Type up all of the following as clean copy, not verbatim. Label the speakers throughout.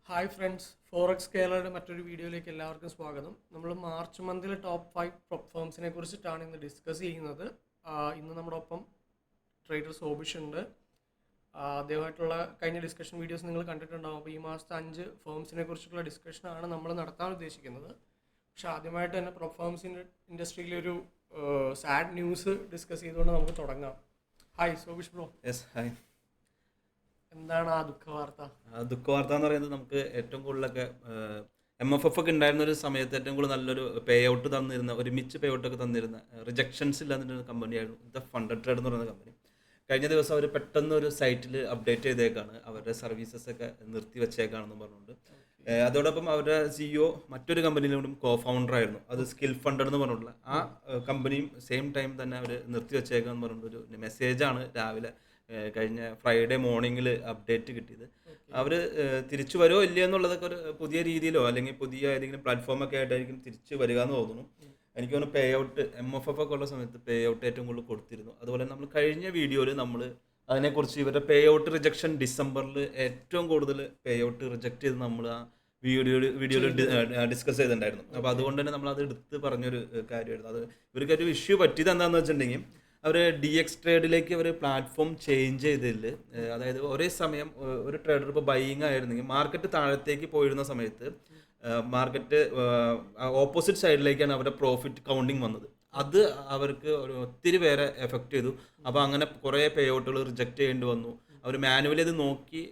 Speaker 1: Hi friends, forex കേരളയുടെ മറ്റൊരു വീഡിയോയിലേക്ക് എല്ലാവർക്കും സ്വാഗതം. നമ്മൾ മാർച്ച് മന്തിലെ ടോപ്പ് 5 ഫേംസിനെ കുറിച്ചിട്ടാണ് ഇന്ന് ഡിസ്കസ് ചെയ്യുന്നത്. ഇന്ന് നമ്മുടെ ഒപ്പം ട്രേഡർ സോബിഷ് ഉണ്ട്. അദ്ദേഹമായിട്ടുള്ള കഴിഞ്ഞ ഡിസ്കഷൻ വീഡിയോസ് നിങ്ങൾ കണ്ടിട്ടുണ്ടാകും. അപ്പോൾ ഈ മാസത്തെ 5 ഫേംസിനെ കുറിച്ചിട്ടുള്ള ഡിസ്കഷനാണ് നമ്മൾ നടത്താൻ ഉദ്ദേശിക്കുന്നത്. പക്ഷെ ആദ്യമായിട്ട് തന്നെ പ്രൊപ്പ് ഫേംസിൻ്റെ ഇൻഡസ്ട്രിയിലൊരു സാഡ് ന്യൂസ് ഡിസ്കസ് ചെയ്തുകൊണ്ട് നമുക്ക് തുടങ്ങാം. Hi Sobish bro.
Speaker 2: Yes, hi.
Speaker 1: എന്താണ് ആ ദുഃഖവാർത്ത?
Speaker 2: ദുഃഖവാർത്ത എന്ന് പറയുന്നത് നമുക്ക് ഏറ്റവും കൂടുതലൊക്കെ MFF ഒക്കെ ഉണ്ടായിരുന്ന ഒരു സമയത്ത് ഏറ്റവും കൂടുതൽ നല്ലൊരു പേ ഔട്ട് തന്നിരുന്ന, ഒരുമിച്ച് പേ ഔട്ടൊക്കെ തന്നിരുന്ന, റിജക്ഷൻസ് ഇല്ലാതിരുന്ന കമ്പനിയായിരുന്നു ദ ഫണ്ടഡ് ട്രേഡ് എന്ന് പറയുന്ന കമ്പനി. കഴിഞ്ഞ ദിവസം അവർ പെട്ടെന്ന് ഒരു സൈറ്റിൽ അപ്ഡേറ്റ് ചെയ്തേക്കാണ്, അവരുടെ സർവീസസ് ഒക്കെ നിർത്തി വെച്ചേക്കാണെന്ന് പറഞ്ഞുകൊണ്ട്. അതോടൊപ്പം അവരുടെ CEO മറ്റൊരു കമ്പനിയിലും കോ ഫൗണ്ടർ ആയിരുന്നു, അത് സ്കിൽ ഫണ്ടഡ് എന്ന് പറഞ്ഞിട്ടുള്ള ആ കമ്പനിയും സെയിം ടൈം തന്നെ അവർ നിർത്തി വെച്ചേക്കാന്ന് പറഞ്ഞിട്ടൊരു മെസ്സേജാണ് രാവിലെ കഴിഞ്ഞ ഫ്രൈഡേ മോർണിംഗിൽ അപ്ഡേറ്റ് കിട്ടിയത്. അവർ തിരിച്ചു വരുമോ ഇല്ലയോ എന്നുള്ളതൊക്കെ ഒരു പുതിയ രീതിയിലോ അല്ലെങ്കിൽ പുതിയ ഏതെങ്കിലും പ്ലാറ്റ്ഫോമൊക്കെ ആയിട്ടായിരിക്കും തിരിച്ചു വരിക എന്ന് തോന്നുന്നു. എനിക്ക് തോന്നുന്നു പേ ഔട്ട് MFF ഒക്കെ ഉള്ള സമയത്ത് പേ ഔട്ട് ഏറ്റവും കൂടുതൽ കൊടുത്തിരുന്നു. അതുപോലെ നമ്മൾ കഴിഞ്ഞ വീഡിയോയിൽ നമ്മൾ അതിനെക്കുറിച്ച് ഇവരുടെ പേ ഔട്ട് റിജക്ഷൻ ഡിസംബറിൽ ഏറ്റവും കൂടുതൽ പേ ഔട്ട് റിജക്റ്റ് ചെയ്ത് നമ്മൾ ആ വീഡിയോയിൽ ഡിസ്കസ് ചെയ്തിട്ടുണ്ടായിരുന്നു. അപ്പോൾ അതുകൊണ്ട് തന്നെ നമ്മളത് എടുത്ത് പറഞ്ഞൊരു കാര്യമായിരുന്നു. അത് ഇവർക്കൊരു ഇഷ്യൂ പറ്റിയത് എന്താണെന്ന് വെച്ചിട്ടുണ്ടെങ്കിൽ അവർ DX ട്രേഡിലേക്ക് അവർ പ്ലാറ്റ്ഫോം ചേഞ്ച് ചെയ്തതിൽ, അതായത് ഒരേ സമയം ഒരു ട്രേഡർ ഇപ്പോൾ ബൈയിങ് ആയിരുന്നെങ്കിൽ മാർക്കറ്റ് താഴത്തേക്ക് പോയിരുന്ന സമയത്ത് മാർക്കറ്റ് ഓപ്പോസിറ്റ് സൈഡിലേക്കാണ് അവരുടെ പ്രോഫിറ്റ് കൗണ്ടിങ് വന്നത്. അത് അവർക്ക് ഒത്തിരി പേരെ എഫക്റ്റ് ചെയ്തു. അപ്പോൾ അങ്ങനെ കുറേ പേ ഔട്ടുകൾ റിജക്റ്റ് ചെയ്യേണ്ടി വന്നു. അവർ മാനുവലി അത് നോക്കി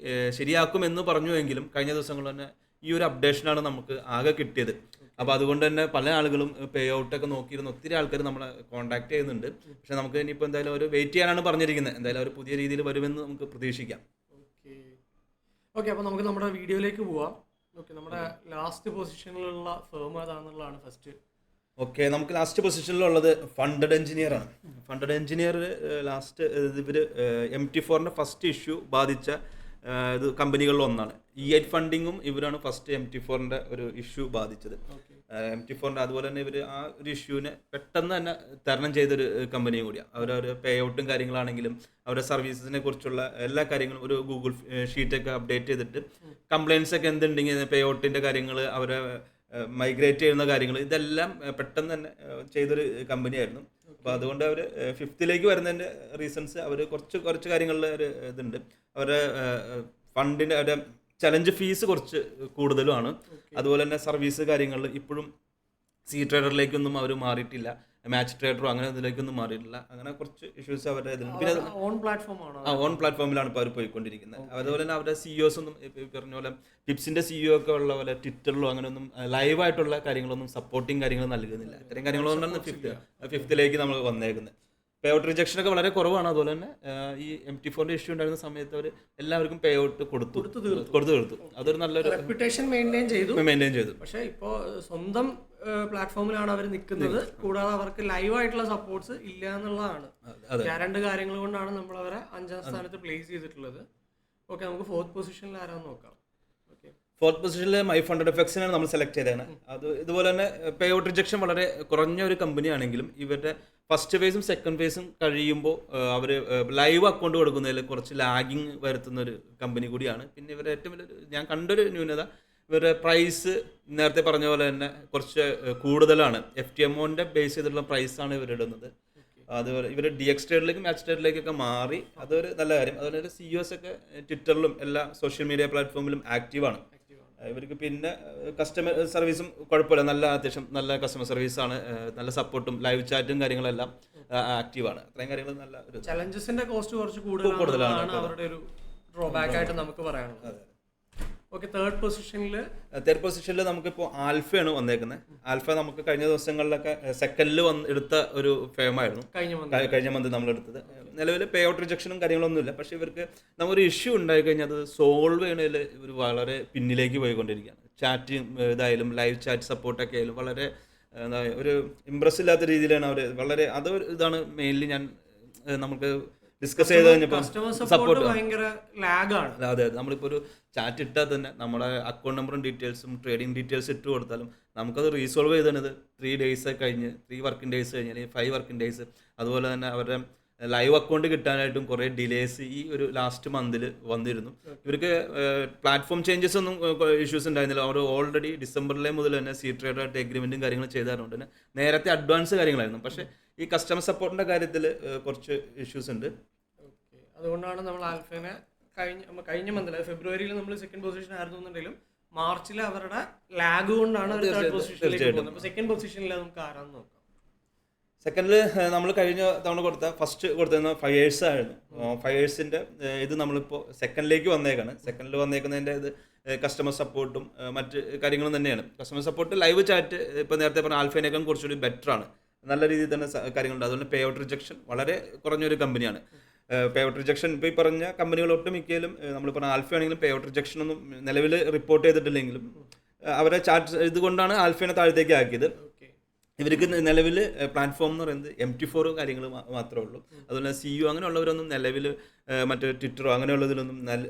Speaker 2: ശരിയാക്കുമെന്ന് പറഞ്ഞുവെങ്കിലും കഴിഞ്ഞ ദിവസങ്ങളിൽ തന്നെ ഈ ഒരു അപ്ഡേഷനാണ് നമുക്ക് ആകെ കിട്ടിയത്. അപ്പോൾ അതുകൊണ്ട് തന്നെ പല ആളുകളും പേ ഔട്ടൊക്കെ നോക്കിയിരുന്ന ഒത്തിരി ആൾക്കാർ നമ്മളെ കോൺടാക്ട് ചെയ്യുന്നുണ്ട്. പക്ഷെ നമുക്ക് ഇനിയിപ്പോൾ എന്തായാലും ഒരു വെയിറ്റ് ചെയ്യാനാണ് പറഞ്ഞിരിക്കുന്നത്. എന്തായാലും അവർ പുതിയ രീതിയിൽ വരുമെന്ന് നമുക്ക് പ്രതീക്ഷിക്കാം.
Speaker 1: ഓക്കെ, അപ്പോൾ നമുക്ക് നമ്മുടെ വീഡിയോയിലേക്ക് പോവാം. ഓക്കെ, നമ്മുടെ ലാസ്റ്റ് പൊസിഷനിലുള്ള ഫേം ഏതാണെന്നുള്ളതാണ് ഫസ്റ്റ്.
Speaker 2: ഓക്കെ, നമുക്ക് ലാസ്റ്റ് പൊസിഷനിലുള്ളത് ഫണ്ടഡ് എഞ്ചിനീയർ ആണ്. ഫണ്ടഡ് എഞ്ചിനീയർ ലാസ്റ്റ് ഇവർ MT4 ഫസ്റ്റ് ഇഷ്യൂ ബാധിച്ച ഇത് കമ്പനികളിൽ ഒന്നാണ്. E8 ഫണ്ടിങ്ങും ഇവരാണ് ഫസ്റ്റ് MT4 ഒരു ഇഷ്യൂ ബാധിച്ചത്. MT4 അതുപോലെ തന്നെ ഇവർ ആ ഒരു ഇഷ്യൂവിനെ പെട്ടെന്ന് തന്നെ തരണം ചെയ്തൊരു കമ്പനിയും കൂടിയാണ്. അവരൊരു പേ ഔട്ടും കാര്യങ്ങളാണെങ്കിലും അവരുടെ സർവീസസിനെ കുറിച്ചുള്ള എല്ലാ കാര്യങ്ങളും ഒരു ഗൂഗിൾ ഷീറ്റൊക്കെ അപ്ഡേറ്റ് ചെയ്തിട്ട് കംപ്ലയിൻസ് ഒക്കെ എന്തുണ്ടെങ്കിൽ പേ ഔട്ടിൻ്റെ കാര്യങ്ങൾ, അവരെ മൈഗ്രേറ്റ് ചെയ്യുന്ന കാര്യങ്ങൾ, ഇതെല്ലാം പെട്ടെന്ന് തന്നെ ചെയ്തൊരു കമ്പനിയായിരുന്നു. അപ്പോൾ അതുകൊണ്ട് അവർ 5th വരുന്നതിൻ്റെ റീസൺസ് അവർ കുറച്ച് കാര്യങ്ങളിൽ ഒരു ഇതുണ്ട്. അവരുടെ ഫണ്ടിൻ്റെ അവരുടെ ചലഞ്ച് ഫീസ് കുറച്ച് കൂടുതലുമാണ്. അതുപോലെ തന്നെ സർവീസ് കാര്യങ്ങളിൽ ഇപ്പോഴും ട്രേഡറിലേക്കൊന്നും അവർ മാറിയിട്ടില്ല, മാച്ച് ട്രേഡറോ അങ്ങനെ ഇതിലേക്കൊന്നും മാറിയിട്ടില്ല. അങ്ങനെ കുറച്ച് ഇഷ്യൂസ് അവരുടെ ഇതിലുണ്ട്. പിന്നെ ഓൺ പ്ലാറ്റ്ഫോമിലാണ് ഇപ്പോൾ അവർ പോയിക്കൊണ്ടിരിക്കുന്നത്. അതുപോലെ തന്നെ അവരുടെ CEOs ഒന്നും പറഞ്ഞ പോലെ പിപ്സിൻ്റെ CEO ഒക്കെ ഉള്ള പോലെ ട്വിറ്ററിലോ അങ്ങനെയൊന്നും ലൈവായിട്ടുള്ള കാര്യങ്ങളൊന്നും സപ്പോർട്ടിങ് കാര്യങ്ങൾ നൽകുന്നില്ല. ഇത്തരം കാര്യങ്ങളൊന്നാണ് 5th നമ്മൾ വന്നേക്കുന്നത്. പേ ഔട്ട് റിജക്ഷൻ ഒക്കെ വളരെ കുറവാണ്. അതുപോലെ തന്നെ ഈ MT4 ഇഷ്യൂ ഉണ്ടായിരുന്ന സമയത്ത് അവർ എല്ലാവർക്കും പേ ഔട്ട് കൊടുത്തു തീർത്തു. അതൊരു നല്ലൊരു
Speaker 1: റെപ്യൂട്ടേഷൻ മെയിൻറ്റെയിൻ ചെയ്തു. പക്ഷേ ഇപ്പോൾ സ്വന്തം പ്ലാറ്റ്ഫോമിലാണ് അവർ നിൽക്കുന്നത്. കൂടാതെ അവർക്ക് ലൈവ് ആയിട്ടുള്ള സപ്പോർട്ട്സ് ഇല്ല എന്നുള്ളതാണ്. രണ്ട് കാര്യങ്ങൾ കൊണ്ടാണ് നമ്മൾ അവരെ 5ാം സ്ഥാനത്ത് പ്ലേസ് ചെയ്തിട്ടുള്ളത്. ഓക്കെ, നമുക്ക് 4th പൊസിഷനിൽ ആരാന്ന് നോക്കാം.
Speaker 2: 4th പൊസിഷനിൽ മൈ ഫണ്ടഡ് എഫക്ട്സിനാണ് നമ്മൾ സെലക്ട് ചെയ്തതാണ്. അത് ഇതുപോലെ തന്നെ പേ ഔട്ട് റിജക്ഷൻ വളരെ കുറഞ്ഞ ഒരു കമ്പനിയാണെങ്കിലും ഇവരുടെ ഫസ്റ്റ് ഫേസും സെക്കൻഡ് ഫേസും കഴിയുമ്പോൾ അവർ ലൈവ് അക്കൗണ്ട് കൊടുക്കുന്നതിൽ കുറച്ച് ലാഗിങ് വരുത്തുന്ന ഒരു കമ്പനി കൂടിയാണ്. പിന്നെ ഇവരുടെ ഏറ്റവും വലിയ ഞാൻ കണ്ടൊരു ന്യൂനത, ഇവരുടെ പ്രൈസ് നേരത്തെ പറഞ്ഞ പോലെ തന്നെ കുറച്ച് കൂടുതലാണ്. FTMOൻ്റെ ബേസ് ചെയ്തിട്ടുള്ള പ്രൈസാണ് ഇവരിടുന്നത്. അതുപോലെ ഇവർ DX ട്രേഡിലേക്കും മാച്ച് ട്രേഡിലേക്കൊക്കെ മാറി, അതൊരു നല്ല കാര്യം. അതുപോലെ തന്നെ CEOs ഒക്കെ ട്വിറ്ററിലും എല്ലാ സോഷ്യൽ മീഡിയ പ്ലാറ്റ്ഫോമിലും ആക്റ്റീവാണ്. ഇവർക്ക് പിന്നെ കസ്റ്റമർ സർവീസും കുഴപ്പമില്ല, നല്ല അത്യാവശ്യം നല്ല കസ്റ്റമർ സർവീസാണ്, നല്ല സപ്പോർട്ടും ലൈവ് ചാറ്റും കാര്യങ്ങളെല്ലാം ആക്റ്റീവാണ്. അത്രയും കാര്യങ്ങൾ നല്ല ഒരു
Speaker 1: ചലഞ്ചസിന്റെ കോസ്റ്റ് കുറച്ച് കൂടുതലാണ് അവരുടെ ഒരു ഡ്രോബാക്ക് ആയിട്ട് നമുക്ക് പറയാനുള്ളത്. ഓക്കെ, തേർഡ് പൊസിഷനിൽ
Speaker 2: നമുക്കിപ്പോൾ ആൽഫയാണ് വന്നേക്കുന്നത്. ആൽഫ നമുക്ക് കഴിഞ്ഞ ദിവസങ്ങളിലൊക്കെ സെക്കൻഡിൽ എടുത്ത ഒരു ഫേമായിരുന്നു. കഴിഞ്ഞ മന്ത് നമ്മൾ എടുത്തത്. നിലവിൽ പേ ഔട്ട് റിജക്ഷനും കാര്യങ്ങളൊന്നുമില്ല. പക്ഷേ ഇവർക്ക് നമുക്കൊരു ഇഷ്യൂ ഉണ്ടായിക്കഴിഞ്ഞാൽ അത് സോൾവ് ചെയ്യണതിൽ ഇവർ വളരെ പിന്നിലേക്ക് പോയിക്കൊണ്ടിരിക്കുകയാണ്. ചാറ്റ് ഇതായാലും ലൈവ് ചാറ്റ് സപ്പോർട്ടൊക്കെ ആയാലും വളരെ എന്താ ഒരു ഇമ്പ്രസ് ഇല്ലാത്ത രീതിയിലാണ് അവർ വളരെ ഇതാണ് മെയിൻലി ഞാൻ നമുക്ക് ഡിസ്കസ് ചെയ്ത് കഴിഞ്ഞപ്പോൾ സപ്പോർട്ട്
Speaker 1: ഭയങ്കര ലാഗാണ്.
Speaker 2: അതെ, നമ്മളിപ്പോൾ ഒരു ചാറ്റ് ഇട്ടാൽ തന്നെ നമ്മുടെ അക്കൗണ്ട് നമ്പറും ഡീറ്റെയിൽസും ട്രേഡിംഗ് ഡീറ്റെയിൽസ് ഇട്ട് കൊടുത്താലും നമുക്കത് റീസോൾവ് ചെയ്തത് 3 days കഴിഞ്ഞ് 3 working days കഴിഞ്ഞ് അല്ലെങ്കിൽ 5 working days. അതുപോലെ തന്നെ അവരുടെ ലൈവ് അക്കൗണ്ട് കിട്ടാനായിട്ടും കുറേ ഡിലേസ് ഈ ഒരു ലാസ്റ്റ് മന്തിൽ വന്നിരുന്നു. ഇവർക്ക് പ്ലാറ്റ്ഫോം ചേഞ്ചസ് ഒന്നും ഇഷ്യൂസ് ഉണ്ടായിരുന്നില്ല. അവർ ഓൾറെഡി ഡിസംബറിലെ മുതൽ തന്നെ സീ ട്രേഡറായിട്ട് എഗ്രിമെൻറ്റും കാര്യങ്ങളും ചെയ്തതുകൊണ്ട് തന്നെ നേരത്തെ അഡ്വാൻസ് കാര്യങ്ങളായിരുന്നു. പക്ഷേ ഈ കസ്റ്റമർ സപ്പോർട്ടിൻ്റെ കാര്യത്തിൽ കുറച്ച് ഇഷ്യൂസ് ഉണ്ട്.
Speaker 1: അതുകൊണ്ടാണ് നമ്മൾ ആൽഫേനെ കഴിഞ്ഞ മന്തിൽ ഫെബ്രുവരിയിൽ നമ്മൾ സെക്കൻഡ് പൊസിഷൻ ആയിരുന്നു എന്നുണ്ടെങ്കിലും മാർച്ചിൽ അവരുടെ ലാഗ് കൊണ്ടാണ് അവർ തേർഡ് പൊസിഷനിലേക്ക് പോകുന്നത്. അപ്പോൾ സെക്കൻഡ് പൊസിഷനിൽ നമുക്ക് ആരാന്ന് നോക്കാം.
Speaker 2: സെക്കൻഡിൽ നമ്മൾ കഴിഞ്ഞ തവണ ഫസ്റ്റ് കൊടുത്തിരുന്ന ഫയേഴ്സ് ആയിരുന്നു. ഫയേഴ്സിൻ്റെ ഇത് നമ്മളിപ്പോൾ സെക്കൻഡിലേക്ക് വന്നേക്കാണ്. സെക്കൻഡിൽ വന്നേക്കുന്നതിൻ്റെ ഇത് കസ്റ്റമർ സപ്പോർട്ടും മറ്റ് കാര്യങ്ങളും തന്നെയാണ്. കസ്റ്റമർ സപ്പോർട്ട് ലൈവ് ചാറ്റ് ഇപ്പോൾ നേരത്തെ പറഞ്ഞ ആൽഫേനേക്കാൾ കുറച്ചുകൂടി ബെറ്ററാണ്. നല്ല രീതിയിൽ തന്നെ കാര്യങ്ങളുണ്ട്. അതുകൊണ്ട് പേ ഔട്ട് റിജക്ഷൻ വളരെ കുറഞ്ഞൊരു കമ്പനിയാണ്. പേ ഔട്ട് റിജക്ഷൻ ഇപ്പോൾ ഈ പറഞ്ഞ കമ്പനികൾ ഒട്ടുമിക്കയിലും നമ്മൾ പറഞ്ഞ ആൽഫ ആണെങ്കിലും പേ ഔട്ട് റിജക്ഷൻ ഒന്നും നിലവിൽ റിപ്പോർട്ട് ചെയ്തിട്ടില്ലെങ്കിലും അവരെ ചാർട്ട് ഇതുകൊണ്ടാണ് ആൽഫേനെ താഴത്തേക്ക് ആക്കിയത്. ഇവർക്ക് നിലവിൽ പ്ലാറ്റ്ഫോം എന്ന് പറയുന്നത് MT4 കാര്യങ്ങൾ മാത്രമേ ഉള്ളൂ. അതുപോലെ CU അങ്ങനെയുള്ളവരൊന്നും നിലവിൽ മറ്റേ ട്വിറ്ററോ അങ്ങനെയുള്ളതിലൊന്നും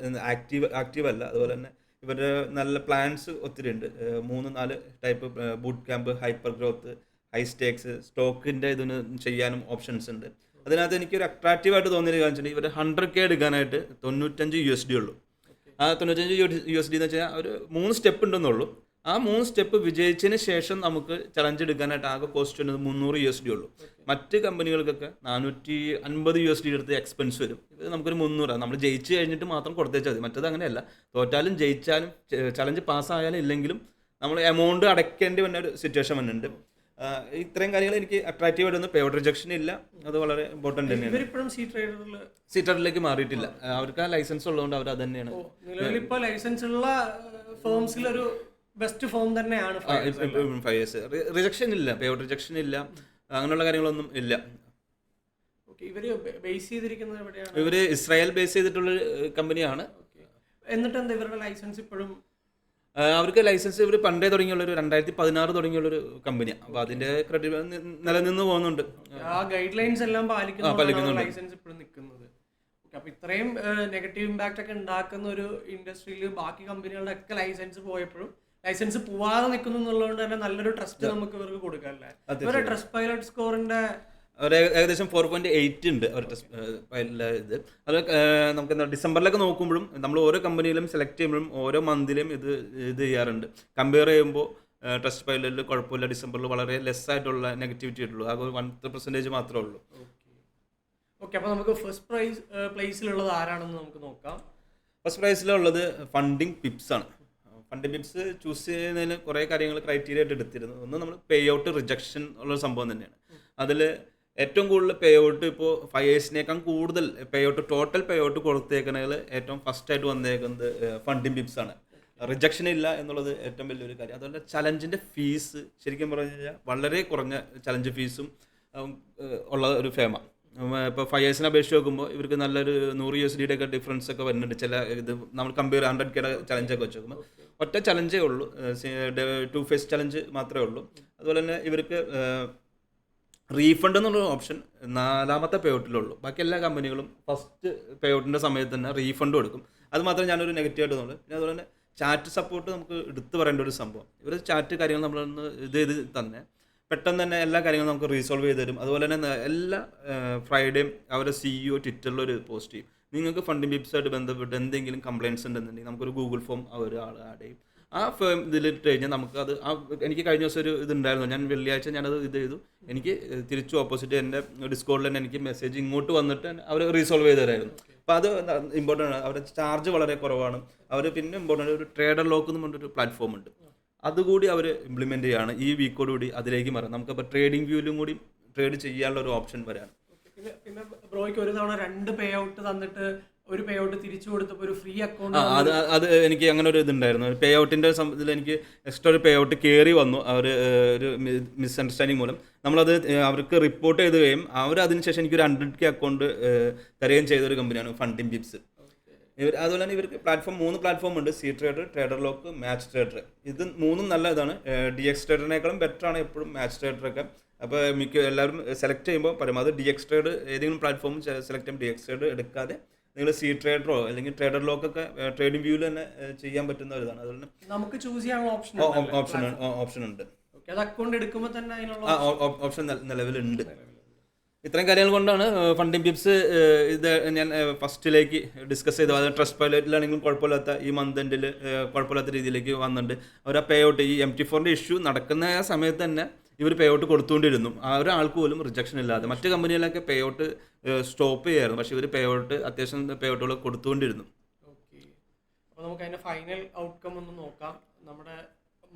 Speaker 2: ആക്റ്റീവ് അല്ല. അതുപോലെ തന്നെ ഇവരുടെ നല്ല പ്ലാൻസ് ഒത്തിരി ഉണ്ട്. 3-4 type boot camp, hyper growth, high stakes, സ്റ്റോക്കിൻ്റെ ഇതിന് ചെയ്യാനും ഓപ്ഷൻസ് ഉണ്ട്. അതിനകത്ത് എനിക്കൊരു അട്രാക്റ്റീവായിട്ട് തോന്നിയൊരു കാര്യം വെച്ചിട്ടുണ്ടെങ്കിൽ ഇവർ 100K എടുക്കാനായിട്ട് $95 ഉള്ളൂ. ആ $95 എന്ന് വെച്ചാൽ ഒരു 3 സ്റ്റെപ്പ് ഉണ്ടെന്നുള്ളൂ. ആ 3 സ്റ്റെപ്പ് വിജയിച്ചതിന് ശേഷം നമുക്ക് ചലഞ്ച് എടുക്കാനായിട്ട് ആകെ കോസ്റ്റ് വരുന്നത് $300 ഉള്ളൂ. മറ്റ് കമ്പനികൾക്കൊക്കെ $450 എടുത്ത് എക്സ്പെൻസ് വരും. ഇത് നമുക്കൊരു 300 നമ്മൾ ജയിച്ച് കഴിഞ്ഞിട്ട് മാത്രം കൊടുത്തേച്ചാൽ മതി. മറ്റത് അങ്ങനെയല്ല. തോറ്റാലും ജയിച്ചാലും ചലഞ്ച് പാസ്സായാലും ഇല്ലെങ്കിലും നമ്മൾ എമൗണ്ട് അടയ്ക്കേണ്ടി വന്ന ഒരു സിറ്റുവേഷൻ വന്നിട്ടുണ്ട്. ഇത്രയും കാര്യങ്ങൾ എനിക്ക് അട്രാക്റ്റീവ് ആയിട്ട് പേ ഔട്ട് റിജക്ഷൻ ഇല്ല. അത് വളരെ ഇമ്പോർട്ടൻ്റ് തന്നെയാണ്. സീ ട്രേഡറിലേക്ക് മാറിയിട്ടില്ല. അവർക്ക് ആ ലൈസൻസ് ഉള്ളതുകൊണ്ട് അവർ അത് തന്നെയാണ്.
Speaker 1: നിലവിലിപ്പോൾ ലൈസൻസ് ഉള്ള ഫേംസിലൊരു ബെസ്റ്റ് ഫോം തന്നെയാണ്
Speaker 2: ഫയേഴ്സ്. റിജക്ഷൻ ഇല്ല, പേ ഔട്ട് റിജക്ഷൻ ഇല്ല, അങ്ങനെയുള്ള കാര്യങ്ങളൊന്നും ഇല്ല. ഇവര് ഇസ്രായേൽ ബേസ് ചെയ്തിട്ടുള്ള കമ്പനിയാണ്.
Speaker 1: എന്നിട്ട് എന്താ ഇവരുടെ ലൈസൻസ് ഇപ്പോഴും?
Speaker 2: അവർക്ക് ലൈസൻസ് ഇവർ പണ്ടേ തുടങ്ങിയുള്ളൊരു 2016 തുടങ്ങിയുള്ളൊരു കമ്പനിയാണ്. അപ്പോൾ അതിന്റെ ക്രെഡിറ്റ് നിലനിന്ന് പോകുന്നുണ്ട്.
Speaker 1: ആ ഗൈഡ് ലൈൻസ് എല്ലാം പാലിക്കുന്നുണ്ട് ലൈസൻസ് ഇപ്പോഴും നിൽക്കുന്നത്. അപ്പോൾ ഇത്രയും നെഗറ്റീവ് ഇമ്പാക്റ്റ് ഒക്കെ ഉണ്ടാക്കുന്ന ഒരു ഇൻഡസ്ട്രിയിൽ ബാക്കി കമ്പനികളുടെ ഒക്കെ ലൈസൻസ് പോയപ്പോഴും ലൈസൻസ് പോവാതെ നിൽക്കുന്നു എന്നുള്ളതുകൊണ്ട് തന്നെ നല്ലൊരു ട്രസ്റ്റ് നമുക്ക് ഇവർക്ക് കൊടുക്കാമല്ലേ? ഇവരുടെ ട്രസ്റ്റ് പൈലറ്റ് സ്കോറിന്റെ
Speaker 2: ഏകദേശം 4.8 ഉണ്ട് അവർ ഇത്. അത് നമുക്ക് എന്താ ഡിസംബറിലൊക്കെ നോക്കുമ്പോഴും നമ്മൾ ഓരോ കമ്പനിയിലും സെലക്ട് ചെയ്യുമ്പോഴും ഓരോ മന്തിലും ഇത് ചെയ്യാറുണ്ട്. കമ്പയർ ചെയ്യുമ്പോൾ ട്രസ്റ്റ് പൈലറ്റിൽ കുഴപ്പമില്ല. ഡിസംബറിൽ വളരെ ലെസ് ആയിട്ടുള്ള നെഗറ്റിവിറ്റി ആയിട്ടുള്ളൂ. ആകെ 1% മാത്രമേ ഉള്ളൂ.
Speaker 1: ഓക്കെ, അപ്പോൾ നമുക്ക് ഫസ്റ്റ് പ്ലേസിലുള്ളത് ആരാണെന്ന് നമുക്ക് നോക്കാം.
Speaker 2: ഫസ്റ്റ് പ്രൈസിലുള്ളത് ഫണ്ടിങ് പിപ്സ് ആണ്. ഫണ്ടിങ് പിപ്സ് ചൂസ് ചെയ്യുന്നതിന് കുറേ കാര്യങ്ങൾ ക്രൈറ്റീരിയ ആയിട്ട് എടുത്തിരുന്നു. ഒന്ന് നമ്മൾ പേ ഔട്ട് റിജക്ഷൻ ഉള്ളൊരു സംഭവം തന്നെയാണ്. അതിൽ ഏറ്റവും കൂടുതൽ പേ ഔട്ട് ഇപ്പോൾ ഫയേഴ്സിനേക്കാൾ കൂടുതൽ pay out total pay out കൊടുത്തേക്കണതിൽ ഏറ്റവും ഫസ്റ്റായിട്ട് വന്നേക്കുന്നത് ഫണ്ടിങ് പിപ്സ് ആണ്. റിജക്ഷൻ ഇല്ല എന്നുള്ളത് ഏറ്റവും വലിയൊരു കാര്യം. അതുപോലെ ചലഞ്ചിൻ്റെ ഫീസ് ശരിക്കും പറഞ്ഞു കഴിഞ്ഞാൽ വളരെ കുറഞ്ഞ ചലഞ്ച് ഫീസും ഉള്ള ഒരു ഫേമാണ്. ഇപ്പോൾ ഫയേഴ്സിനെ അപേക്ഷിച്ച് നോക്കുമ്പോൾ ഇവർക്ക് നല്ലൊരു $100 ഒക്കെ ഡിഫറൻസ് ഒക്കെ വരുന്നുണ്ട്. ചില ഇത് നമ്മൾ കമ്പയർ 100K ചലഞ്ചൊക്കെ വെച്ച് നോക്കുമ്പോൾ ഒറ്റ ചലഞ്ചേ ഉള്ളൂ, 2 ഫേസ് ചലഞ്ച് മാത്രമേ ഉള്ളൂ. അതുപോലെ തന്നെ ഇവർക്ക് റീഫണ്ട് എന്നുള്ള ഓപ്ഷൻ 4ാമത്തെ പേ ഔട്ടിലുള്ളൂ. ബാക്കി എല്ലാ കമ്പനികളും ഫസ്റ്റ് പേ ഔട്ടിൻ്റെ സമയത്ത് തന്നെ റീഫണ്ട് കൊടുക്കും. അത് മാത്രമേ ഞാനൊരു നെഗറ്റീവായിട്ട് തോന്നുള്ളൂ. പിന്നെ അതുപോലെ തന്നെ ചാറ്റ് സപ്പോർട്ട് നമുക്ക് എടുത്തു പറയേണ്ട ഒരു സംഭവം. ഇവർ ചാറ്റ് കാര്യങ്ങൾ നമ്മളൊന്ന് ഇത് തന്നെ പെട്ടെന്ന് തന്നെ എല്ലാ കാര്യങ്ങളും നമുക്ക് റീസോൾവ് ചെയ്ത് തരും. അതുപോലെ തന്നെ എല്ലാ ഫ്രൈഡേയും അവരുടെ CEO ട്വിറ്ററിൽ ഒരു പോസ്റ്റ് ചെയ്യും. നിങ്ങൾക്ക് ഫണ്ടിങ് പിപ്സായിട്ട് ബന്ധപ്പെട്ട് എന്തെങ്കിലും കംപ്ലയിൻറ്റ്സ് ഉണ്ടെന്നുണ്ടെങ്കിൽ നമുക്കൊരു ഗൂഗിൾ ഫോം അവർ ആഡ് ചെയ്യും. ആ ഫേം ഇതിലിട്ട് കഴിഞ്ഞാൽ നമുക്കത് എനിക്ക് കഴിഞ്ഞ ദിവസം ഒരു ഇതുണ്ടായിരുന്നു. ഞാൻ വെള്ളിയാഴ്ച ഞാനത് ഇത് ചെയ്തു. എനിക്ക് തിരിച്ചു ഓപ്പോസിറ്റ് എൻ്റെ ഡിസ്കോഡിൽ തന്നെ എനിക്ക് മെസ്സേജ് ഇങ്ങോട്ട് വന്നിട്ട് അവർ റീസോൾവ് ചെയ്ത് തരായിരുന്നു. അപ്പോൾ അത് ഇമ്പോർട്ടൻ്റ് ആണ്. അവരുടെ ചാർജ് വളരെ കുറവാണ്. അവർ പിന്നെ ഇമ്പോർട്ടൻ്റ് ഒരു ട്രേഡർ ലോക്ക് എന്ന് പറഞ്ഞൊരു പ്ലാറ്റ്ഫോം ഉണ്ട്. അതുകൂടി അവർ ഇംപ്ലിമെൻ്റ് ചെയ്യുകയാണ്. ഈ വീക്കോടുകൂടി അതിലേക്ക് മാറാം. നമുക്കപ്പോൾ ട്രേഡിംഗ് വ്യൂവിലും കൂടി ട്രേഡ് ചെയ്യാനുള്ള ഒരു ഓപ്ഷൻ വരാണ്.
Speaker 1: പിന്നെ ബ്രോയ്ക്ക് ഒരു തവണ 2 പേ ഔട്ട് തന്നിട്ട് ഒരു പേ ഔട്ട് തിരിച്ചു കൊടുത്തപ്പോൾ ഒരു ഫ്രീ അക്കൗണ്ട്
Speaker 2: അത് എനിക്ക് അങ്ങനെ ഒരു ഇതുണ്ടായിരുന്നു. പേ ഔട്ടിൻ്റെ ഇതിൽ എനിക്ക് എക്സ്ട്രാ ഒരു പേ ഔട്ട് കയറി വന്നു. അവർ ഒരു മിസ്അണ്ടർസ്റ്റാൻഡിങ് മൂലം നമ്മളത് അവർക്ക് റിപ്പോർട്ട് ചെയ്തുകയും അവർ അതിനുശേഷം എനിക്കൊരു 100K അക്കൗണ്ട് തരികയും ചെയ്തൊരു കമ്പനിയാണ് ഫണ്ടിങ് പിപ്സ്. അതുപോലെ തന്നെ ഇവർക്ക് 3 പ്ലാറ്റ്ഫോം ഉണ്ട്. Sea trader, trader lock, match trader. ഇത് 3ഉം നല്ല ഇതാണ്. DX ട്രേഡറിനേക്കാളും ബെറ്ററാണ് എപ്പോഴും മാച്ച് ട്രേഡറൊക്കെ. അപ്പോൾ എല്ലാവരും സെലക്ട് ചെയ്യുമ്പോൾ പരമാവധി DX ട്രേഡ് ഏതെങ്കിലും പ്ലാറ്റ്ഫോം സെലക്ട് ചെയ്യുമ്പോൾ DX ട്രേഡ് എടുക്കാതെ നിങ്ങൾ സീ ട്രേഡറോ അല്ലെങ്കിൽ ട്രേഡർ ലോക്കൊക്കെ ട്രേഡിംഗ് വ്യൂവിൽ തന്നെ ചെയ്യാൻ പറ്റുന്ന ഒരു ഇതാണ്. അതുകൊണ്ട്
Speaker 1: നമുക്ക് ചൂസ് ചെയ്യാനുള്ള
Speaker 2: ഓപ്ഷൻ ഉണ്ട്.
Speaker 1: അക്കൗണ്ട് എടുക്കുമ്പോൾ തന്നെ
Speaker 2: ഓപ്ഷൻ നിലവിലുണ്ട്. ഇത്രയും കാര്യങ്ങൾ കൊണ്ടാണ് ഫണ്ടിങ് പിപ്സ് ഇത് ഞാൻ ഫസ്റ്റിലേക്ക് ഡിസ്കസ് ചെയ്തത്. അത് ട്രസ്റ്റ് പൈലറ്റിലാണെങ്കിലും കുഴപ്പമില്ലാത്ത ഈ മന്ത് എൻഡിൽ കുഴപ്പമില്ലാത്ത രീതിയിലേക്ക് വന്നിട്ടുണ്ട്. അവർ ആ പേ ഔട്ട് ഈ MT4 ഇഷ്യൂ നടക്കുന്ന ആ സമയത്ത് തന്നെ ഇവർ പേ ഔട്ട് കൊടുത്തുകൊണ്ടിരുന്നു. ആ ഒരാൾക്ക് പോലും റിജക്ഷൻ ഇല്ലാതെ. മറ്റ് കമ്പനികളിലൊക്കെ പേ ഔട്ട് സ്റ്റോപ്പ് ചെയ്യായിരുന്നു, പക്ഷേ ഇവർ പേ ഔട്ട് അത്യാവശ്യം പേ ഔട്ടുകൾ കൊടുത്തുകൊണ്ടിരുന്നു.
Speaker 1: ഓക്കെ, അപ്പോൾ നമുക്ക് അതിൻ്റെ ഫൈനൽ ഔട്ട്കം ഒന്ന് നോക്കാം. നമ്മുടെ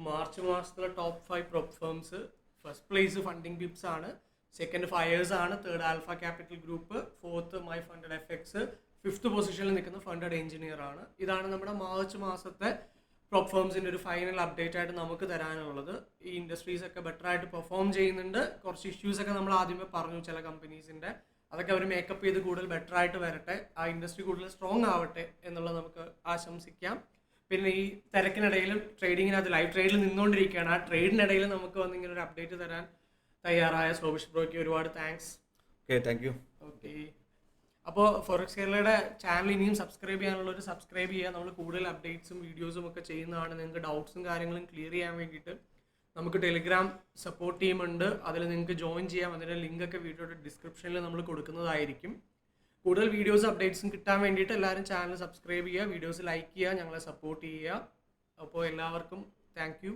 Speaker 1: മാർച്ച് മാസത്തിലെ top 5 prop firms, first place funding pips ആണ്, സെക്കൻഡ് ഫയേഴ്സ് ആണ്, third alpha capital group, fourth my funded FX, fifth പൊസിഷനിൽ നിൽക്കുന്ന ഫണ്ടഡ് എഞ്ചിനീയർ ആണ്. ഇതാണ് നമ്മുടെ മാർച്ച് മാസത്തെ പ്രൊപ്പ് ഫേംസിൻ്റെ ഒരു ഫൈനൽ അപ്ഡേറ്റ് ആയിട്ട് നമുക്ക് തരാനുള്ളത്. ഈ ഇൻഡസ്ട്രീസ് ഒക്കെ ബെറ്റർ ആയിട്ട് പെർഫോം ചെയ്യുന്നുണ്ട്. കുറച്ച് ഇഷ്യൂസ് ഒക്കെ നമ്മൾ ആദ്യമേ പറഞ്ഞു ചില കമ്പനീസിൻ്റെ, അതൊക്കെ അവർ മേക്കപ്പ് ചെയ്ത് കൂടുതൽ ബെറ്റർ ആയിട്ട് വരട്ടെ, ആ ഇൻഡസ്ട്രി കൂടുതൽ സ്ട്രോങ് ആവട്ടെ എന്നുള്ളത് നമുക്ക് ആശംസിക്കാം. പിന്നെ ഈ തിരക്കിനിടയിലും ട്രേഡിങ്ങിനകത്ത് ലൈവ് ട്രേഡിൽ നിന്നുകൊണ്ടിരിക്കുകയാണ്. ആ ട്രേഡിനിടയിൽ നമുക്ക് വന്ന് ഇങ്ങനെ ഒരു അപ്ഡേറ്റ് തരാൻ തയ്യാറായ സോബിഷ് ബ്രോയ്ക്ക് ഒരുപാട് thanks.
Speaker 2: Okay, thank you.
Speaker 1: Okay, അപ്പോൾ ഫോറക്സ് കേരളയുടെ ചാനൽ ഇനിയും സബ്സ്ക്രൈബ് ചെയ്യാനുള്ളവർ സബ്സ്ക്രൈബ് ചെയ്യുക. നമ്മൾ കൂടുതൽ അപ്ഡേറ്റ്സും വീഡിയോസും ഒക്കെ ചെയ്യുന്നതാണ്. നിങ്ങൾക്ക് ഡൗട്ട്സും കാര്യങ്ങളും ക്ലിയർ ചെയ്യാൻ വേണ്ടിയിട്ട് നമുക്ക് ടെലിഗ്രാം സപ്പോർട്ട് ടീമുണ്ട്, അതിൽ നിങ്ങൾക്ക് ജോയിൻ ചെയ്യാം. അതിൻ്റെ ലിങ്കൊക്കെ വീഡിയോയുടെ ഡിസ്ക്രിപ്ഷനിൽ നമ്മൾ കൊടുക്കുന്നതായിരിക്കും. കൂടുതൽ വീഡിയോസ് അപ്ഡേറ്റ്സും കിട്ടാൻ വേണ്ടിയിട്ട് എല്ലാവരും ചാനൽ സബ്സ്ക്രൈബ് ചെയ്യുക, വീഡിയോസ് ലൈക്ക് ചെയ്യുക, ഞങ്ങളെ സപ്പോർട്ട് ചെയ്യുക. അപ്പോൾ എല്ലാവർക്കും താങ്ക് യു.